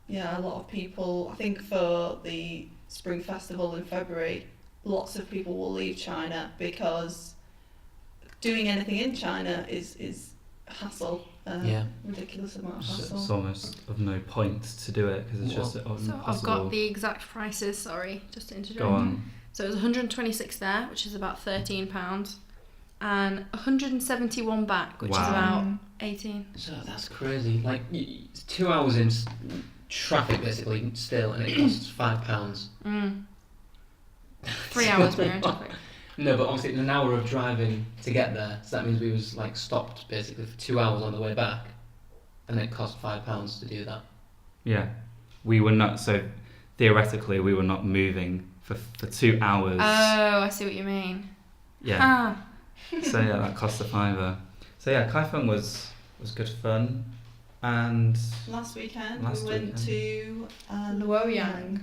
yeah, a lot of people, I think for the Spring Festival in February, lots of people will leave China because doing anything in China is hassle. Yeah. Ridiculous amount of It's hassle. almost of no point to do it because it's just impossible. So I've got the exact prices, sorry, just to interject. Go on. So it was 126 there, which is about £13, and 171 back, which is Wow. about 18. So that's crazy. Like it's 2 hours in traffic basically still, and it costs £5. 3 hours when you're in traffic. No, but obviously it's an hour of driving to get there, so that means we was like stopped basically for 2 hours on the way back, and it cost £5 to do that. Yeah, we were not. So theoretically, we were not moving for 2 hours. Oh, I see what you mean. Yeah. Ah, So yeah, that cost a £5. So yeah, Kaifeng was good fun, and Last weekend Last we went weekend. to Luoyang.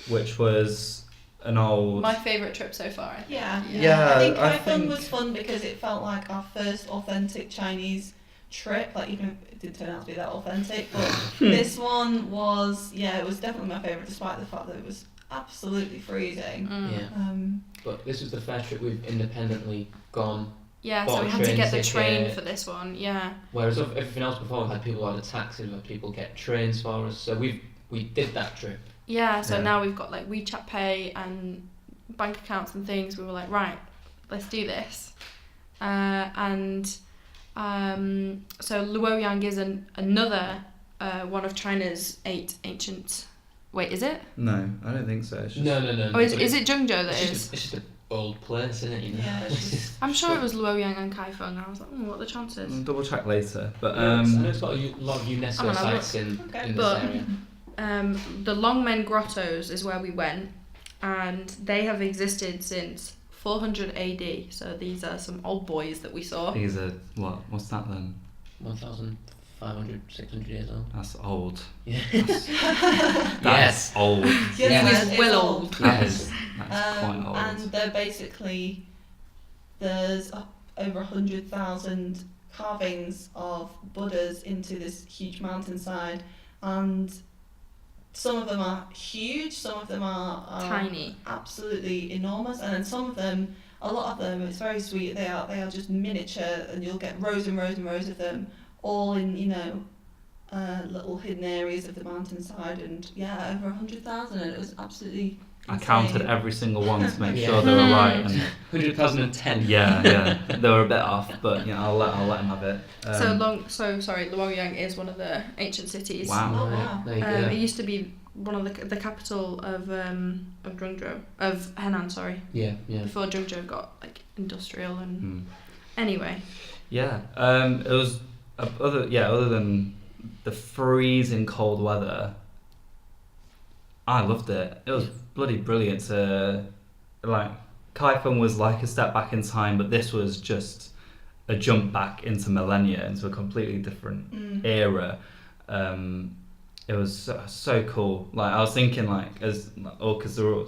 which was an old. My favourite trip so far, I think. Yeah, Yeah, I think I Kaifeng think- was fun because it felt like our first authentic Chinese trip. Like, even if it didn't turn out to be that authentic, but this one was, yeah, it was definitely my favourite, despite the fact that it was absolutely freezing. Yeah. But this was the first trip we've independently gone. Yeah, Bought so a we had to train get the ticket. train for this one, yeah. Whereas everything else before, we had people order taxis, we had people get trains for us. So we did that trip. Yeah, so Yeah. now we've got like WeChat Pay and bank accounts and things. We were like, right, let's do this. So Luoyang is another one of China's 8 ancient. Wait, is it? No, I don't think so. It's just, No. Oh, is but it Zhengzhou that it's is? just, it's just an old place, isn't it? You know? Yeah, it's just, I'm sure it was Luoyang and Kaifeng. I was like, what are the chances? Double check later, but I know it's got a lot of I'm UNESCO gonna sites in Okay. this But- area. The Longmen Grottos is where we went, and they have existed since 400 AD. So these are some old boys that we saw. these are what's that then? 1,500, 600 years old. That's old. Yeah. That's Yes. old. yes, Yeah. it's Well old. old. That is that's quite old. And they're basically, there's over 100,000 carvings of Buddhas into this huge mountainside, and some of them are huge, some of them are Tiny. absolutely enormous, and then some of them, a lot of them, it's very sweet, they are just miniature, and you'll get rows and rows and rows of them, all in, little hidden areas of the mountainside, and yeah, over 100,000, and it was absolutely I insane. counted every single one to make Yeah. sure they were right, and 100,010. yeah, they were a bit off, but I'll let them have it. Luoyang is one of the ancient cities. Wow. Oh, wow. There you It go. used to be one of the capital of Zhengzhou, of Henan, sorry. Yeah. Before Zhengzhou got like industrial and Hmm. anyway. Yeah, it was other than the freezing cold weather, I loved it. It was bloody brilliant. Like Kaifeng was like a step back in time, but this was just a jump back into millennia, into a completely different era. It was so cool. Like I was thinking, like because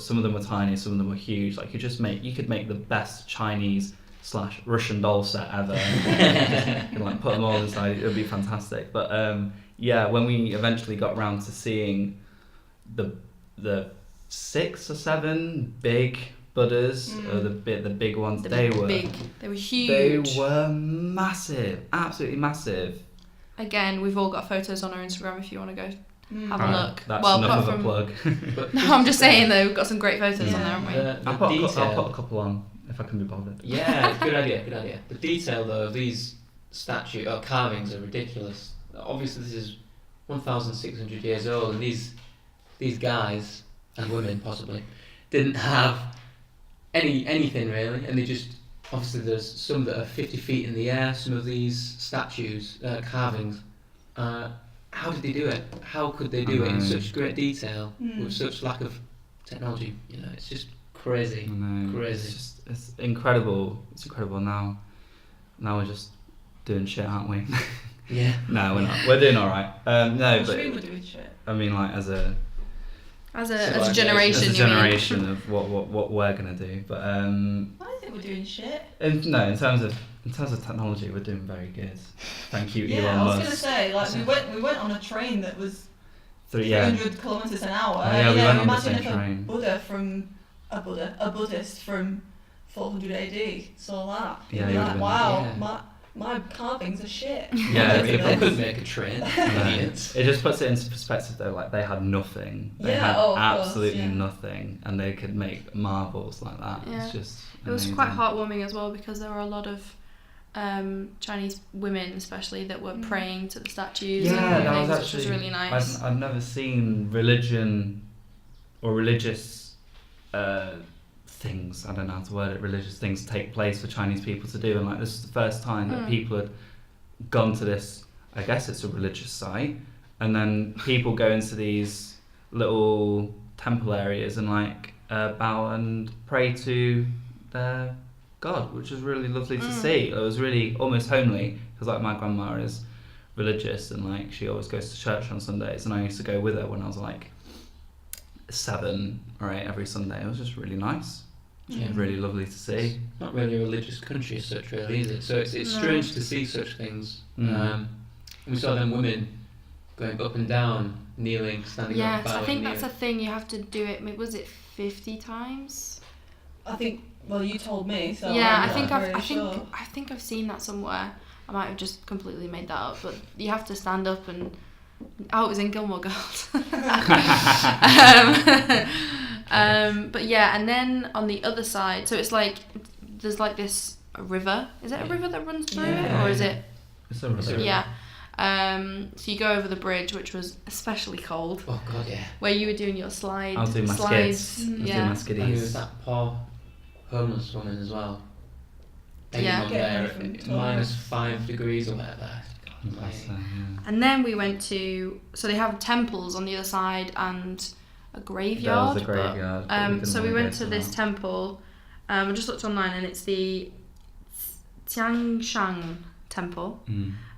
some of them were tiny, some of them were huge. Like you could make the best Chinese/Russian doll set ever. You can like put them all inside. It would be fantastic. But when we eventually got around to seeing the 6 or 7 big Buddhas, or the big ones, they were huge. They were massive, absolutely massive. Again, we've all got photos on our Instagram if you want to go have a look. That's enough of a plug. No, I'm just saying though, we've got some great photos on there, haven't we? I'll put a couple on if I can be bothered. Yeah, good idea. The detail though of these carvings are ridiculous. Obviously this is 1,600 years old, and these guys and women possibly didn't have anything really, and they just, obviously there's some that are 50 feet in the air, some of these statues, carvings. How did they do it? How could they do it in such great detail with such lack of technology? You know, it's just crazy. Crazy. It's incredible. It's incredible now. Now we're just doing shit, aren't we? Yeah. No, we're not. We're doing all right. No, but we're doing shit. I mean, like as a generation. As a generation of what we're gonna do, but I don't think we're doing shit. In terms of technology, we're doing very good. Thank you, Elon Musk. I was gonna say, like we went on a train that was 300 kilometers an hour. We went on the imagine same train. A Buddhist from 400 AD saw that. Yeah, you'd be like, wow, yeah. my carvings are shit. Yeah, people couldn't make a train. Idiots. It just puts it into perspective though. Like they had nothing. They had absolutely nothing, and they could make marvels like that. Yeah. It's just It was amazing. quite heartwarming as well, because there were a lot of Chinese women, especially, that were praying to the statues. Yeah, and that was things, actually, which was really nice. I've never seen religion or religious things, I don't know how to word it, religious things take place for Chinese people to do, and like this is the first time that people had gone to this, I guess it's a religious site, and then people go into these little temple areas and like bow and pray to their God, which was really lovely to see. It was really almost homely, because like my grandma is religious and like she always goes to church on Sundays, and I used to go with her when I was like 7 or 8 every Sunday. It was just really nice. Yeah. Really lovely to see. Not really a religious country as such, really, is it? So it's strange to see such things. We saw them women going up and down, kneeling, standing up, bowing. I think that's a thing. You have to do it. Was it 50 times? I think. Well, you told me. So yeah, I'm I think I've seen that somewhere. I might have just completely made that up, but you have to stand up and. Oh, it was in Gilmore Girls. But yeah, and then on the other side, so it's like there's like this river. Is it a river that runs through it, or is it? It's a river. Yeah. So you go over the bridge, which was especially cold. Oh God, yeah. Where you were doing your slide. I was doing my skids. Yeah. I was doing my And there was skiddies. that poor homeless woman as well. Yeah. On there at -5 degrees or whatever. And then we went to, so they have temples on the other side and a graveyard. There was a graveyard. So we went to this temple. I just looked online, and it's the Tiangshan Temple.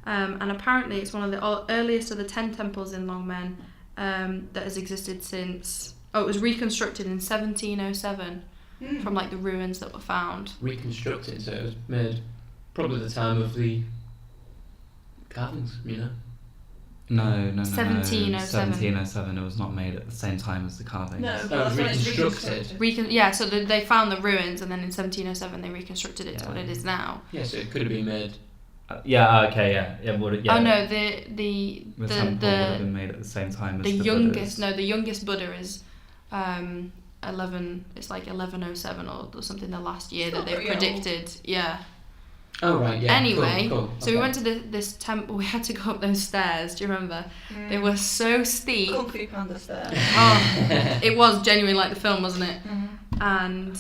And apparently it's one of the earliest of the 10 temples in Longmen that has existed since. It was reconstructed in 1707 from like the ruins that were found. Reconstructed, so it was made probably the time of the carvings, you know? No. 1707. 1707. It was not made at the same time as the carvings. No, Oh, but that's when it's reconstructed. So they found the ruins, and then in 1707 they reconstructed it to what it is now. Yeah, so it could have been made. Oh no, the temple would have been made at the same time as the Buddhas. youngest. No, the youngest Buddha is 11. It's like 1107 or something. The last year that they predicted. Yeah. Oh right, yeah. Anyway, cool. so we went to this temple. We had to go up those stairs. Do you remember? They were so steep. Kung Fu Panda stairs. It was genuinely like the film, wasn't it? And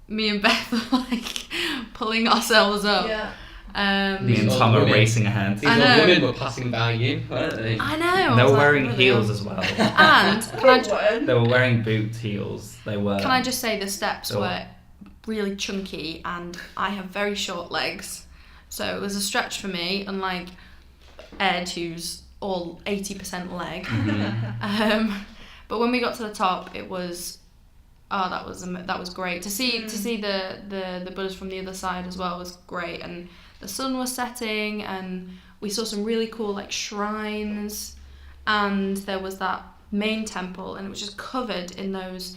me and Beth were like pulling ourselves up. Yeah. Me and Tom are racing ahead. These old women were passing by you, weren't they? I know. They were wearing heels as well. And they were wearing boot heels. They were. Can I just say the steps were really chunky, and I have very short legs, so it was a stretch for me. Unlike Ed, who's all 80% leg. Mm-hmm. But when we got to the top, it was that was great to see the Buddhas from the other side as well. Was great, and the sun was setting, and we saw some really cool like shrines, and there was that main temple, and it was just covered in those,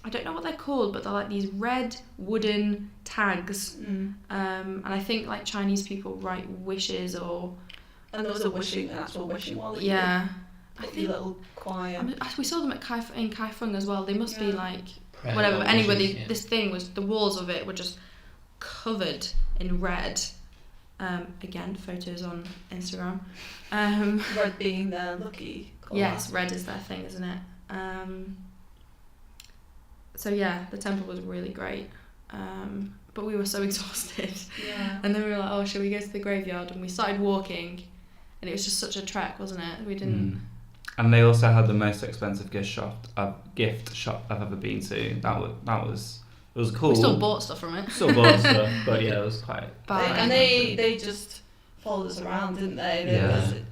I don't know what they're called, but they're like these red wooden tags. And I think like Chinese people write wishes and there was an actual wishing wall. Yeah. I think little choir. We saw them in Kaifeng as well. They must be like Prayer whatever. But anyway, wishes, this thing was, the walls of it were just covered in red. Again, photos on Instagram. Red being their lucky colour. Yes, red is their thing, isn't it? So yeah, the temple was really great. But we were so exhausted. Yeah. And then we were like, oh, shall we go to the graveyard? And we started walking, and it was just such a trek, wasn't it? We didn't. And they also had the most expensive gift shop I've ever been to. That was cool. We still bought stuff from it. Still bought stuff, but yeah, it was quite. They just followed us around, didn't they?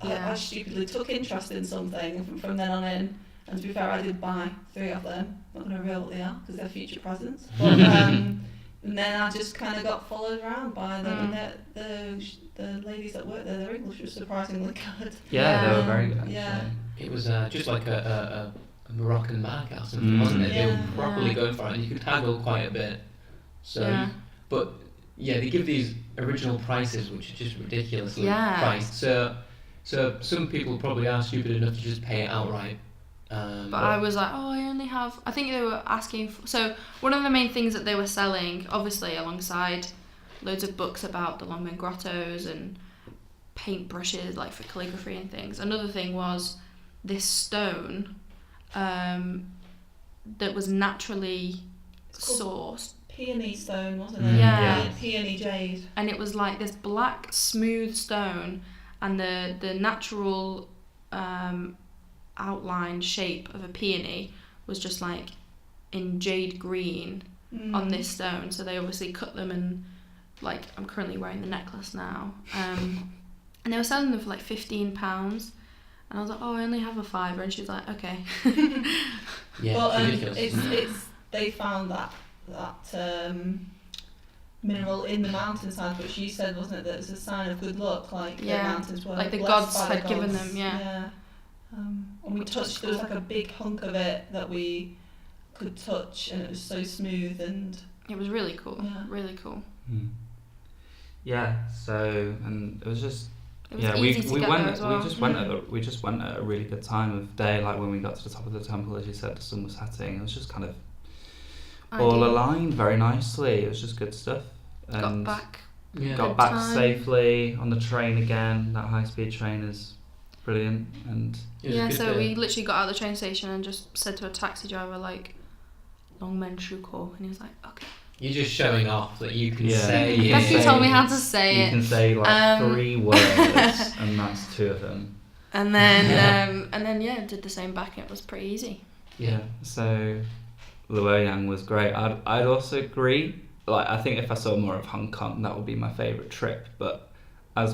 Yeah. I stupidly took interest in something from then on in. And to be fair, I did buy 3 of them. I'm not going to reveal what they are because they're future presents. But and then I just kind of got followed around by them. And the ladies that worked there, their English was surprisingly good. Yeah, they were very good. Actually. Yeah. It was just like a Moroccan market or something, wasn't it? They were properly going for it, and you could haggle quite a bit. So, but yeah, they give these original prices, which are just ridiculously priced. So some people probably are stupid enough to just pay it outright. But I was like, I only have. I think they were asking. So one of the main things that they were selling, obviously, alongside loads of books about the Longmen Grottos and paintbrushes, like for calligraphy and things. Another thing was this stone that was naturally sourced. Peony stone, wasn't it? Yeah. Peony jade. And it was like this black, smooth stone, and the natural outline shape of a peony was just like in jade green on this stone. So they obviously cut them, and like I'm currently wearing the necklace now. And they were selling them for like £15. And I was like, I only have a £5, and she was like, okay. Yeah, but ridiculous. it's they found that mineral in the mountainside, which you said, wasn't it, that it was a sign of good luck, like the mountains were like the blessed gods by had given them, and we touched, there was like a big hunk of it that we could touch, and it was so smooth, and it was really cool. Really cool. Yeah, so, and it was just we just went at a really good time of day. Like when we got to the top of the temple, as you said, the sun was setting. It was just kind of all aligned very nicely. It was just good stuff. And got back safely on the train again. That high-speed train is brilliant. And so we literally got out of the train station and just said to a taxi driver, like, Longmen Shuko, and he was like, okay. You're just showing off that you can say it. Becky told me how to say it. You can say like 3 words, and that's 2 of them. And then did the same back, and it was pretty easy. Yeah. So Luoyang was great. I'd also agree. Like, I think if I saw more of Hong Kong, that would be my favourite trip. But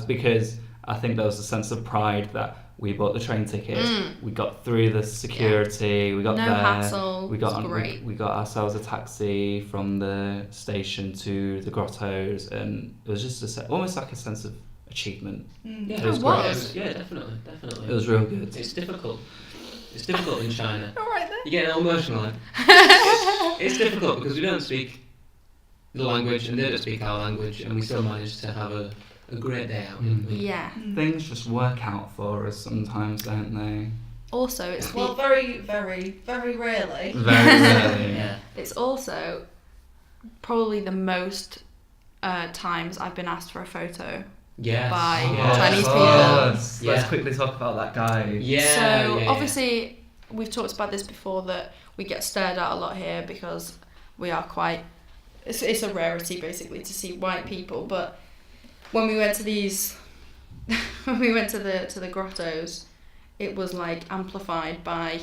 because I think there was a sense of pride that we bought the train ticket, we got through the security, we got no there, hassle. we got great. We got ourselves a taxi from the station to the grottos, and it was just almost like a sense of achievement. Yeah, it was great. Yeah, definitely. It was real good. It's difficult in China. All right then. You get emotional. It's difficult because we don't speak the language, and they don't speak our language, and we still manage to have a great day out, didn't we? Yeah. Things just work out for us sometimes, don't they? Also, it's very, very, very rarely. Very rarely. Yeah. It's also probably the most times I've been asked for a photo by Chinese people. Let's quickly talk about that guy. Obviously, we've talked about this before, that we get stared at a lot here because we are quite... It's a rarity, basically, to see white people, but when we went to these, when we went to the grottos, it was like amplified by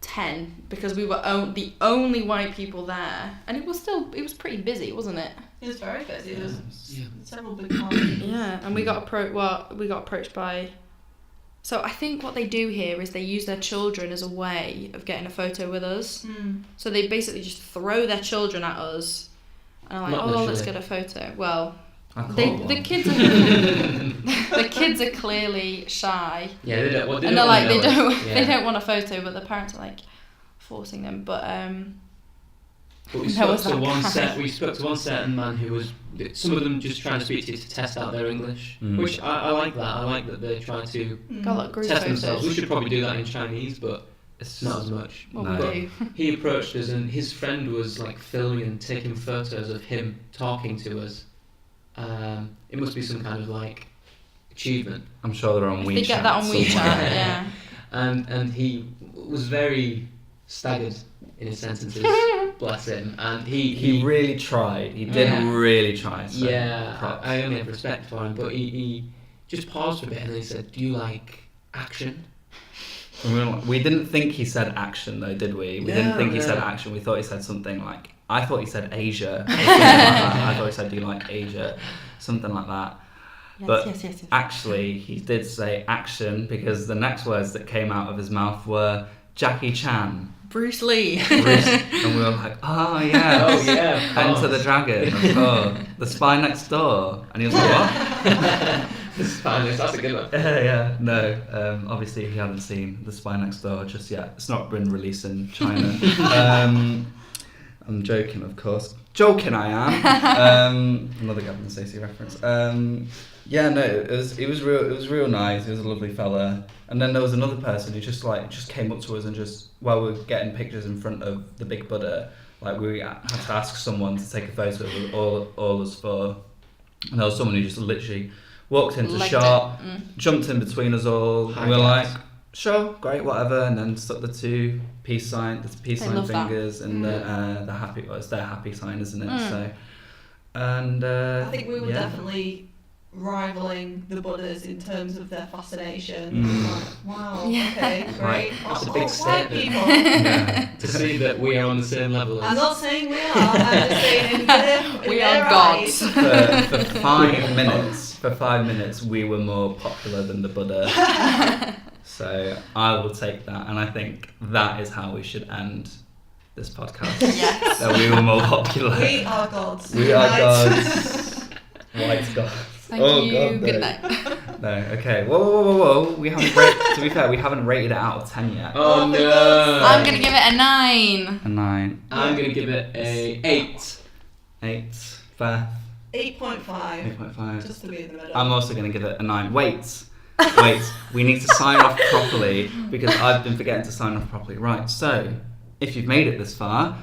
10 because we were the only white people there, and it was pretty busy, wasn't it? It was very busy. There was Yeah. several big parties. Yeah, and we got approached by. So I think what they do here is they use their children as a way of getting a photo with us. So they basically just throw their children at us, and are like, Not "Oh, let's literally. get a photo." Well, I caught the one. kids are the kids are clearly shy, Yeah, they don't. Well, and they're like they don't Yeah. they don't want a photo, but the parents are like forcing them. But But we There spoke was to that one guy. We spoke to one certain man who was. Some of them just trying to speak to you to test out their English, Mm. which I like that. I like that they're trying to got a lot of group test themselves. We photos. should probably do that in Chinese, but it's not as much. What No. we do. He approached us, and his friend was like filming and taking photos of him talking to us. It must be some kind of like achievement. I'm sure they're on If WeChat. they get that on WeChat, somewhere. yeah. And he was very staggered in his sentences. Bless him. And He really tried. He did Yeah. really try. So yeah, props. I only have respect for him, but he just paused for a bit and then he said, "Do you like action?" And we didn't think he said action though, did we? We didn't No, think he no. said action. We thought he said something like, I thought he said Asia. Or something like that. I thought he said, "Do you like Asia?" Something like that. But yes. Actually, he did say action because the next words that came out of his mouth were Jackie Chan. Bruce Lee. And we were like, oh yeah. Oh yeah, of Enter the course. Dragon. Oh, The Spy Next Door. And he was like, what? This is fine. That's a good one. Yeah. No, obviously if you haven't seen The Spy Next Door just yet, it's not been released in China. I'm joking, of course. Joking I am. Another Gavin Stacey reference. Yeah, no, it was real nice. He was a lovely fella. And then there was another person who just came up to us and just, while we were getting pictures in front of the big Buddha, like we had to ask someone to take a photo of all us four. And there was someone who just literally walked into Legged shot, it. jumped in between us all, Hi, and we were guys. like, sure, great, whatever, and then stuck the peace sign love that. fingers and the happy, well, it's their happy sign, isn't it? Mm. So, and I think we were yeah. definitely rivaling the Buddhas in terms of their fascination. Mm. Like, wow, Yeah. okay, great. That's a Oh, big white statement. people. Yeah. To see that we are on the same level I'm as. not saying we are. I'm just saying in their, We in are their gods. eyes. For 5 minutes, we were more popular than the Buddha. So I will take that, and I think that is how we should end this podcast. Yes. That we were more popular. We are gods. We are Right? gods. White gods. Thank you. God, Good no. night. No, okay. Whoa. We haven't to be fair, we haven't rated it out of 10 yet. Oh Oh, for no! God's I'm gonna give it a 9. A 9. I'm gonna give it a 8. 8. Fair. 8.5. 8.5. Just to be in the middle. I'm also going to give it a 9. Wait, we need to sign off properly because I've been forgetting to sign off properly. Right, so if you've made it this far,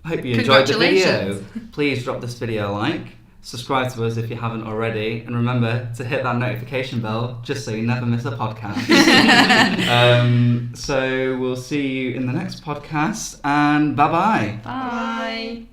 I hope you enjoyed the video. Please drop this video a like, subscribe to us if you haven't already, and remember to hit that notification bell just so you never miss a podcast. So we'll see you in the next podcast, and bye-bye. Bye.